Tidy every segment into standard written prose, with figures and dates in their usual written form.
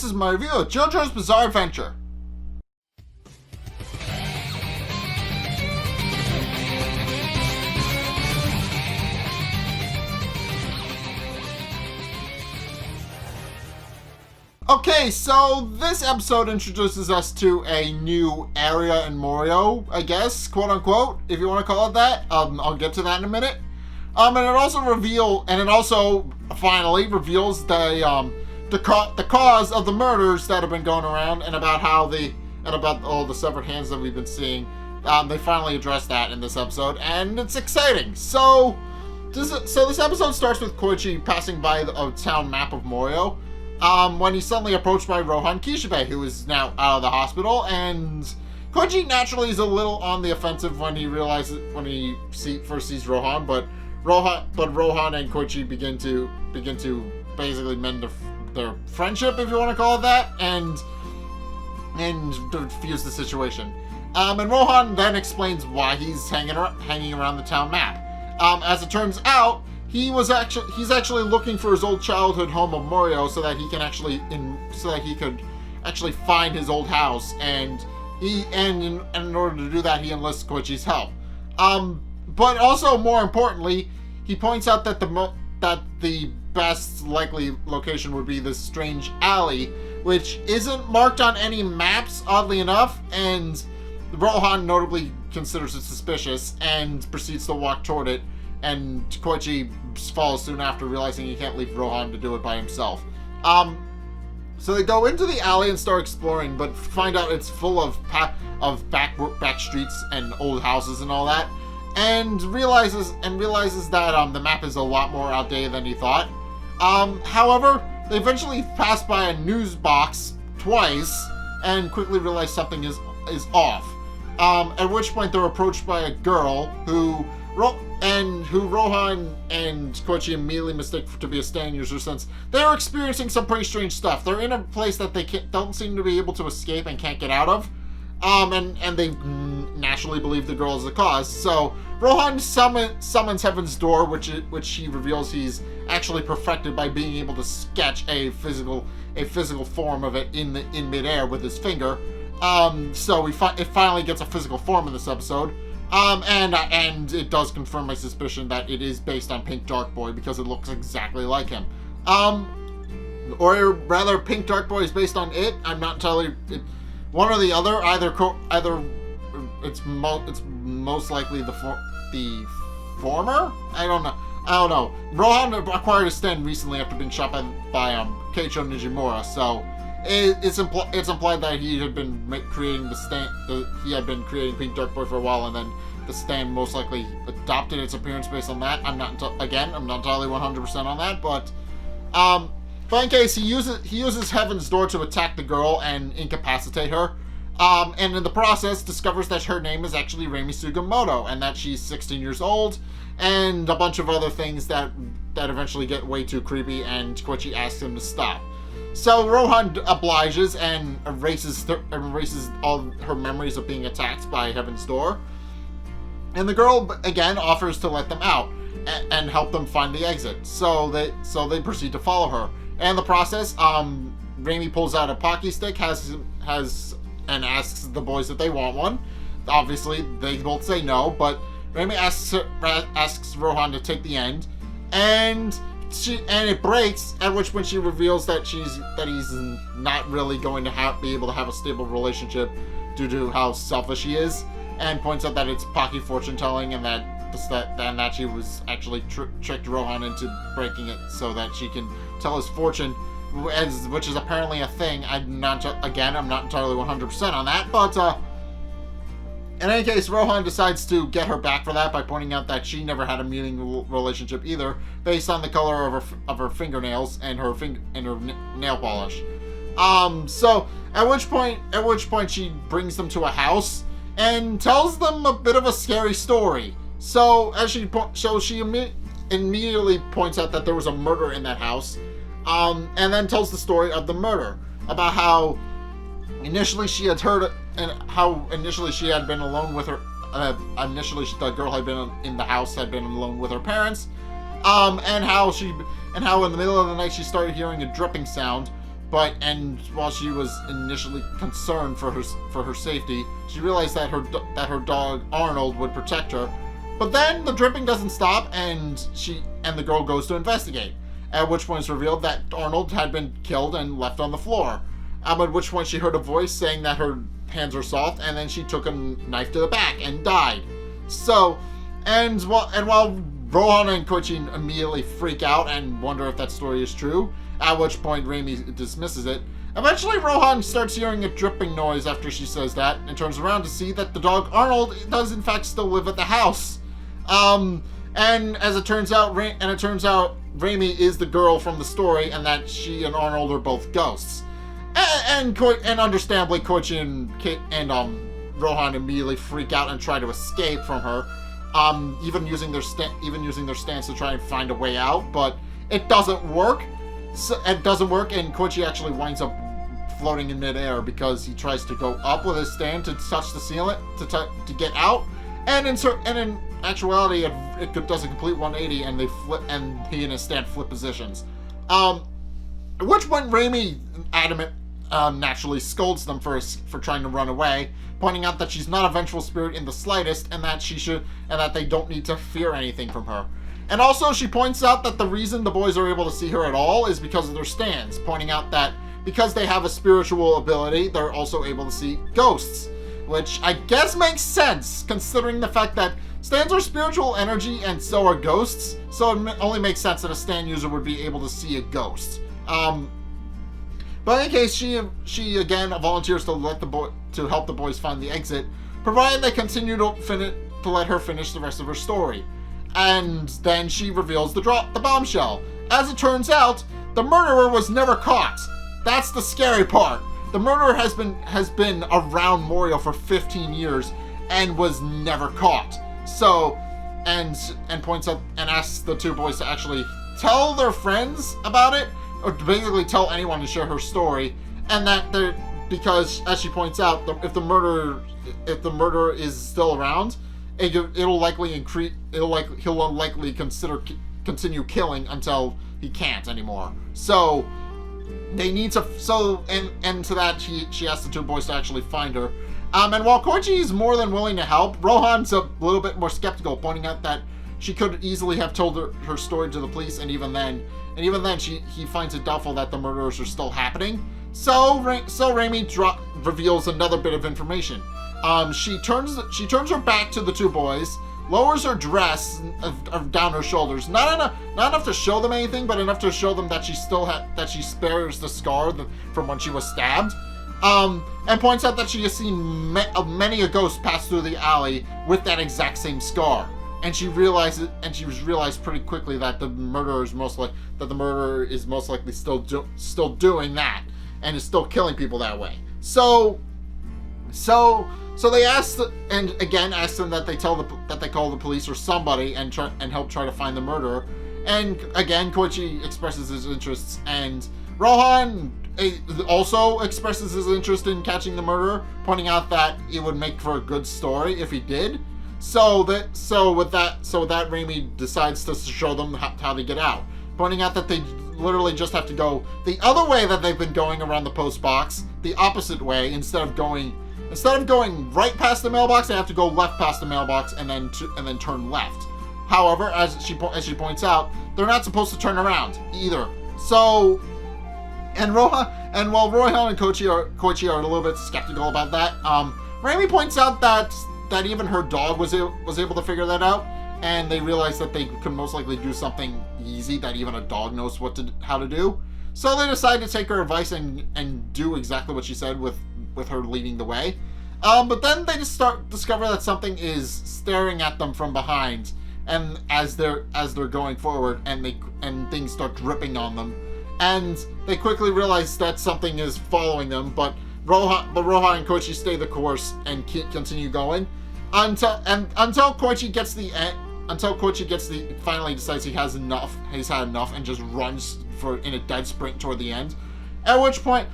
is my review of JoJo's Bizarre Adventure. Okay, so this episode introduces us to a new area in Morioh, I guess, quote unquote, if you want to call it that. I'll get to that in a minute. And it also finally reveals the cause of the murders that have been going around, and about all the severed hands that we've been seeing. They finally address that in this episode, and it's exciting. So this episode starts with Koichi passing by a town map of Morioh, when he's suddenly approached by Rohan Kishibe, who is now out of the hospital, and Koichi naturally is a little on the offensive when he first sees Rohan, but Rohan and Koichi begin to basically mend their friendship, if you want to call it that, and defuse the situation. And Rohan then explains why he's hanging around the town map. As it turns out, he's actually looking for his old childhood home of Morioh so that he could actually find his old house, and in order to do that, he enlists Koichi's help. But also, more importantly, he points out that the best likely location would be this strange alley, which isn't marked on any maps, oddly enough, and Rohan notably considers it suspicious and proceeds to walk toward it, and Koichi follows soon after, realizing he can't leave Rohan to do it by himself. So they go into the alley and start exploring, but find out it's full of back streets and old houses and all that, and realizes that the map is a lot more outdated than he thought. However, they eventually pass by a news box twice and quickly realize something is off. At which point they're approached by a girl who Rohan and Koichi immediately mistake to be a stand user, since they're experiencing some pretty strange stuff. They're in a place that they don't seem to be able to escape and can't get out of. And they naturally believe the girl is the cause. So Rohan summons Heaven's Door, which he reveals he's actually perfected by being able to sketch a physical form of it in midair with his finger. So it finally gets a physical form in this episode. And it does confirm my suspicion that it is based on Pink Dark Boy, because it looks exactly like him. Or rather, Pink Dark Boy is based on it. I'm not entirely one or the other. Either it's most likely the former. I don't know. Rohan acquired a stand recently after being shot by Keicho Nijimura, so it's implied that he had been creating the stand. He had been creating Pink Dark Boy for a while, and then the stand most likely adopted its appearance based on that. I'm not entirely 100% on that, but in case he uses Heaven's Door to attack the girl and incapacitate her, and in the process discovers that her name is actually Reimi Sugimoto, and that she's 16 years old, and a bunch of other things that eventually get way too creepy, and Koichi asks him to stop. So Rohan obliges and erases all her memories of being attacked by Heaven's Door. And the girl again offers to let them out and help them find the exit. So they proceed to follow her. And in the process, Reimi pulls out a Pocky stick, and asks the boys if they want one. Obviously, they both say no, but Reimi asks Rohan to take the end, and it breaks, at which point she reveals that he's not really going to be able to have a stable relationship due to how selfish he is, and points out that it's Pocky fortune telling, and that she was actually tricked Rohan into breaking it so that she can tell his fortune, which is apparently a thing. I'm not entirely 100% on that, but in any case, Rohan decides to get her back for that by pointing out that she never had a meaningful relationship either, based on the color of her fingernails and her nail polish. So at which point she brings them to a house and tells them a bit of a scary story. So she immediately points out that there was a murder in that house, and then tells the story of the murder, about how initially she had heard, and how initially she had been alone with her. The girl had been in the house, had been alone with her parents, and how in the middle of the night she started hearing a dripping sound, And while she was initially concerned for her safety, she realized that her dog Arnold would protect her. But then the dripping doesn't stop, and the girl goes to investigate. At which point it's revealed that Arnold had been killed and left on the floor. At which point she heard a voice saying that her hands were soft, and then she took a knife to the back and died. So, while Rohan and Koichi immediately freak out and wonder if that story is true, at which point Raimi dismisses it. Eventually Rohan starts hearing a dripping noise after she says that, and turns around to see that the dog Arnold does in fact still live at the house. And as it turns out, Raimi is the girl from the story, and that she and Arnold are both ghosts. And understandably, Koichi and Rohan immediately freak out and try to escape from her, even using their stance to try and find a way out, but it doesn't work. And Koichi actually winds up floating in midair because he tries to go up with his stand to touch the ceiling to get out, and in actuality, it does a complete 180, and they flip, and he and his stand flip positions. At which point Raimi naturally scolds them for trying to run away, pointing out that she's not a vengeful spirit in the slightest, and that they don't need to fear anything from her. And also, she points out that the reason the boys are able to see her at all is because of their stands, pointing out that because they have a spiritual ability, they're also able to see ghosts, which I guess makes sense, considering the fact that stands are spiritual energy and so are ghosts, so it only makes sense that a stand user would be able to see a ghost. But in any case, she again volunteers to help the boys find the exit, provided they continue to let her finish the rest of her story. And then she reveals the bombshell. As it turns out, the murderer was never caught. That's the scary part. The murderer has been around Morioh for 15 years and was never caught. So, and points out and asks the two boys to actually tell their friends about it, or basically tell anyone to share her story, and that because, as she points out, if the murderer is still around, he'll likely continue killing until he can't anymore. So they need to. And to that, she asks the two boys to actually find her. And while Koichi is more than willing to help, Rohan's a little bit more skeptical, pointing out that she could easily have told her story to the police, and even then, he finds it doubtful that the murders are still happening. So Raimi reveals another bit of information. She turns her back to the two boys, lowers her dress down her shoulders, not enough to show them anything, but enough to show them that she spares the scar from when she was stabbed. And points out that she has seen many a ghost pass through the alley with that exact same scar. And she realized pretty quickly that the murderer is most likely still doing that, and is still killing people that way. So they asked them that they call the police or somebody and help try to find the murderer. And again, Koichi expresses his interests, and Rohan also expresses his interest in catching the murderer, pointing out that it would make for a good story if he did. So with that, Raimi decides to show them how to get out, pointing out that they literally just have to go the other way that they've been going around the post box, the opposite way. Instead of going right past the mailbox, they have to go left past the mailbox and then turn left. However, as she points out, they're not supposed to turn around either. So, while Rohan and Koichi are a little bit skeptical about that, Raimi points out that even her dog was able to figure that out, and they realize that they could most likely do something easy that even a dog knows how to do. So they decide to take her advice and do exactly what she said with her leading the way. But then they just discover that something is staring at them from behind, and as they're going forward, and things start dripping on them, and they quickly realize that something is following them. But Rohan and Koichi stay the course and continue going until Koichi finally decides he's had enough, and just runs in a dead sprint toward the end. At which point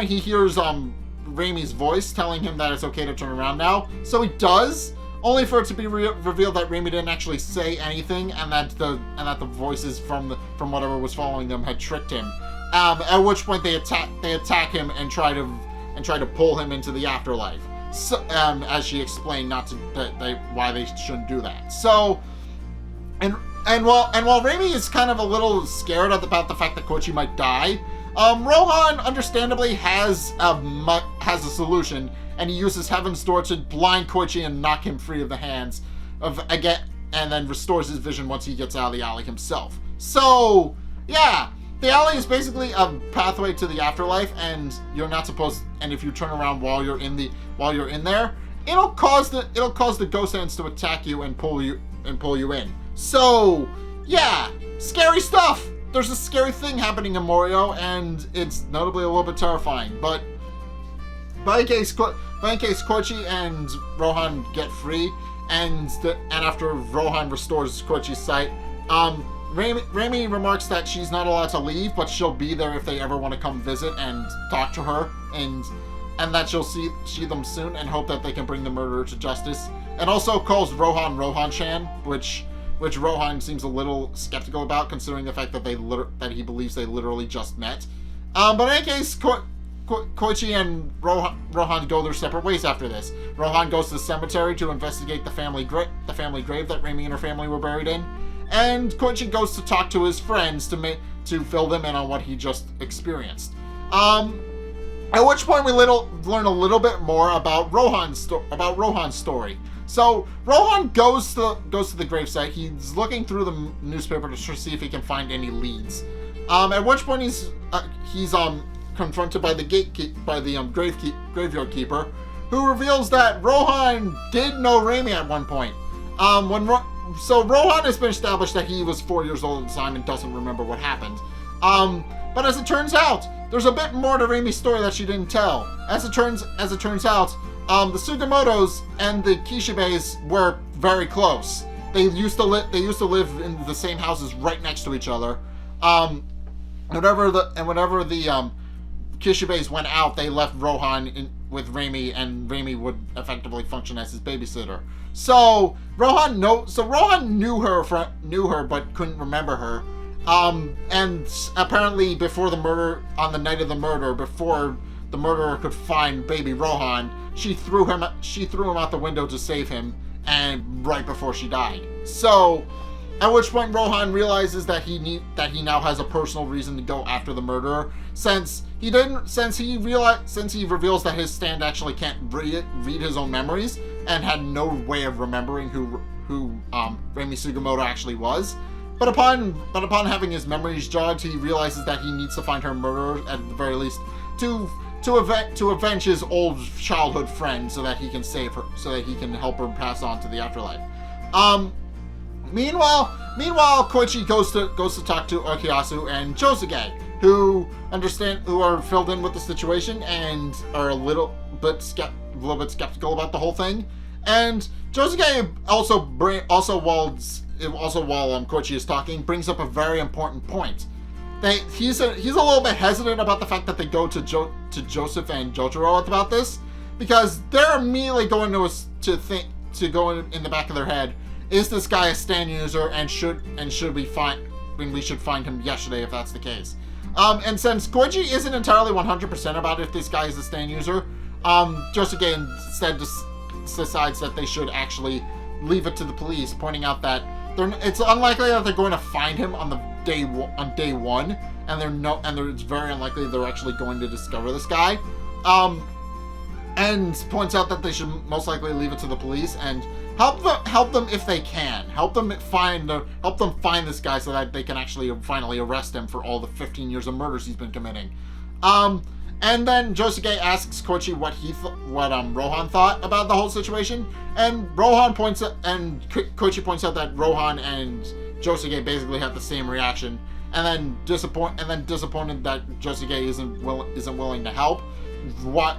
he hears Raimi's voice telling him that it's okay to turn around now. So he does, only for it to be revealed that Raimi didn't actually say anything, and that the voices from whatever was following them had tricked him. At which point they attack him and try to pull him into the afterlife. So, as she explained, why they shouldn't do that. So, and while Reimi is kind of a little scared about the fact that Koichi might die, Rohan understandably has a solution, and he uses Heaven's Door to blind Koichi and knock him free of the hands and then restores his vision once he gets out of the alley himself. So, yeah. The alley is basically a pathway to the afterlife, and you're not supposed. And if you turn around while you're in there, it'll cause the ghost hands to attack you and pull you in. So yeah, scary stuff. There's a scary thing happening in Morioh, and it's notably a little bit terrifying. But in case Koichi and Rohan get free, and after Rohan restores Koichi's sight, Reimi remarks that she's not allowed to leave, but she'll be there if they ever want to come visit and talk to her, and that she'll see them soon and hope that they can bring the murderer to justice. And also calls Rohan Rohan-chan, which Rohan seems a little skeptical about, considering the fact that that he believes they literally just met. But in any case, Koichi and Rohan go their separate ways after this. Rohan goes to the cemetery to investigate the family grave that Reimi and her family were buried in. And Koichi goes to talk to his friends to fill them in on what he just experienced. At which point we learn a little bit more about Rohan's story. So Rohan goes to the gravesite. He's looking through the newspaper to see if he can find any leads. At which point he's confronted by the graveyard keeper, who reveals that Rohan did know Reimi at one point. So Rohan has been established that he was 4 years old at the time and doesn't remember what happened. But as it turns out, there's a bit more to Reimi's story that she didn't tell. As it turns out, the Sugimotos and the Kishibes were very close. They used to live in the same houses right next to each other. Whenever the Kishibes went out, they left Rohan with Reimi, and Reimi would effectively function as his babysitter. So Rohan knew her but couldn't remember her. And apparently before the murder, on the night of the murder, before the murderer could find baby Rohan, she threw him out the window to save him, and right before she died. So at which point Rohan realizes that he now has a personal reason to go after the murderer, since he reveals that his stand actually can't read his own memories and had no way of remembering who Reimi Sugimoto actually was. But upon having his memories jogged, he realizes that he needs to find her murderer at the very least to avenge his old childhood friend, so that he can save her, so that he can help her pass on to the afterlife. Meanwhile, Koichi goes to talk to Okiyasu and Josuke, who are filled in with the situation and are a little bit skeptical about the whole thing. And Josuke while Koichi is talking, brings up a very important point. He's a little bit hesitant about the fact that they go to Joseph and Jotaro about this, because they're immediately going to go in the back of their head, is this guy a stand user, and should we find him yesterday if that's the case. And since Koichi isn't entirely 100% about if this guy is a stand user, Josuke instead decides that they should actually leave it to the police, pointing out that it's unlikely that they're going to find him on day one, and it's very unlikely they're actually going to discover this guy. And points out that they should most likely leave it to the police and help them if they can. Help them find this guy so that they can actually finally arrest him for all the 15 years of murders he's been committing. And then Josuke asks Koichi what Rohan thought about the whole situation, and Koichi points out that Rohan and Josuke basically have the same reaction, and then disappointed that Josuke isn't willing to help,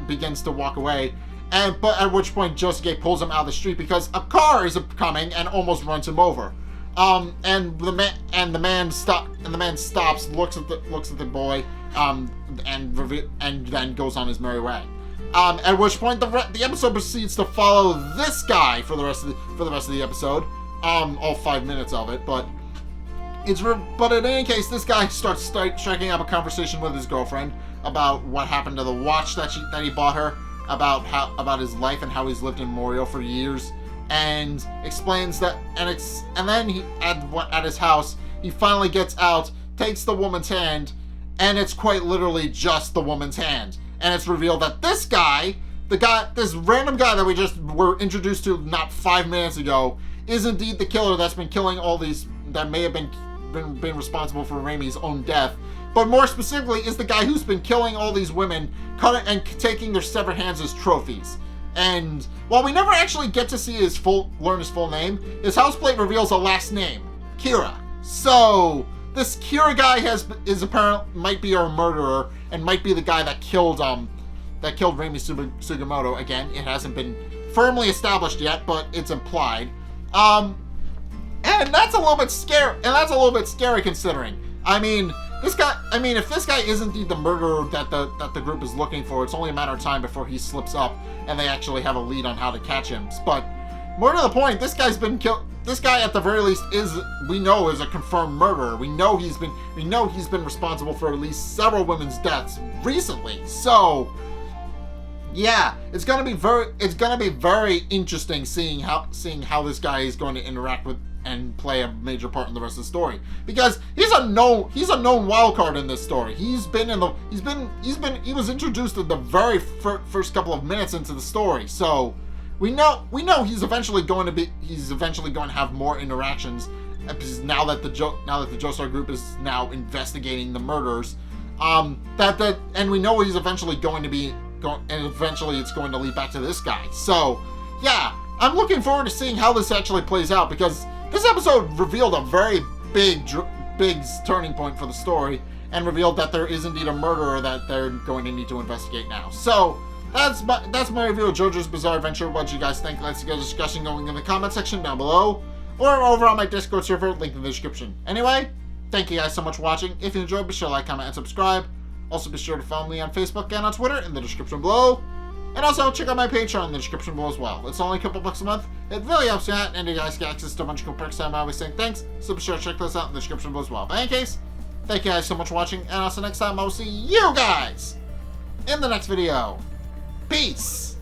begins to walk away, but at which point Josuke pulls him out of the street because a car is coming and almost runs him over. And the man stops, looks at the boy, and then goes on his merry way. At which point the episode proceeds to follow this guy for the rest of the episode, all 5 minutes of it. But But in any case, this guy starts striking up a conversation with his girlfriend about what happened to the watch that he bought her, about his life and how he's lived in Morioh for years, and explains that, and then he at his house he finally gets out, takes the woman's hand, and it's quite literally just the woman's hand, and it's revealed that this random guy that we just were introduced to not 5 minutes ago is indeed the killer that's been killing all these, that may have been responsible for Raimi's own death, but more specifically is the guy who's been killing all these women, cutting and taking their severed hands as trophies. And while we never actually get to see learn his full name, his house plate reveals a last name, Kira. So this Kira guy might be our murderer and might be the guy that killed Raimi Sugimoto. Again, it hasn't been firmly established yet, but it's implied. And that's a little bit scary. And that's a little bit scary considering. If this guy is indeed the murderer that the group is looking for, it's only a matter of time before he slips up and they actually have a lead on how to catch him. But more to the point, this guy's been killed. This guy, at the very least, is a confirmed murderer. We know he's been responsible for at least several women's deaths recently. So, yeah, it's gonna be very interesting seeing how this guy is going to interact with and play a major part in the rest of the story, because he's a known wild card in this story. He was introduced in the very first couple of minutes into the story, so we know he's eventually going to have more interactions, because now that the Joestar group is now investigating the murders, and we know he's eventually going to be and eventually it's going to lead back to this guy. So yeah, I'm looking forward to seeing how this actually plays out, because this episode revealed a very big turning point for the story, and revealed that there is indeed a murderer that they're going to need to investigate now. So that's my review of JoJo's Bizarre Adventure. What do you guys think? Let's get a discussion going in the comment section down below, or over on my Discord server, link in the description. Anyway, thank you guys so much for watching. If you enjoyed, be sure to like, comment, and subscribe. Also, be sure to follow me on Facebook and on Twitter in the description below. And also, check out my Patreon in the description below as well. It's only a couple bucks a month. It really helps me out, and you guys get access to a bunch of cool perks. I'm always saying thanks, so be sure to check those out in the description below as well. But in any case, thank you guys so much for watching, and also next time I will see you guys in the next video. Peace!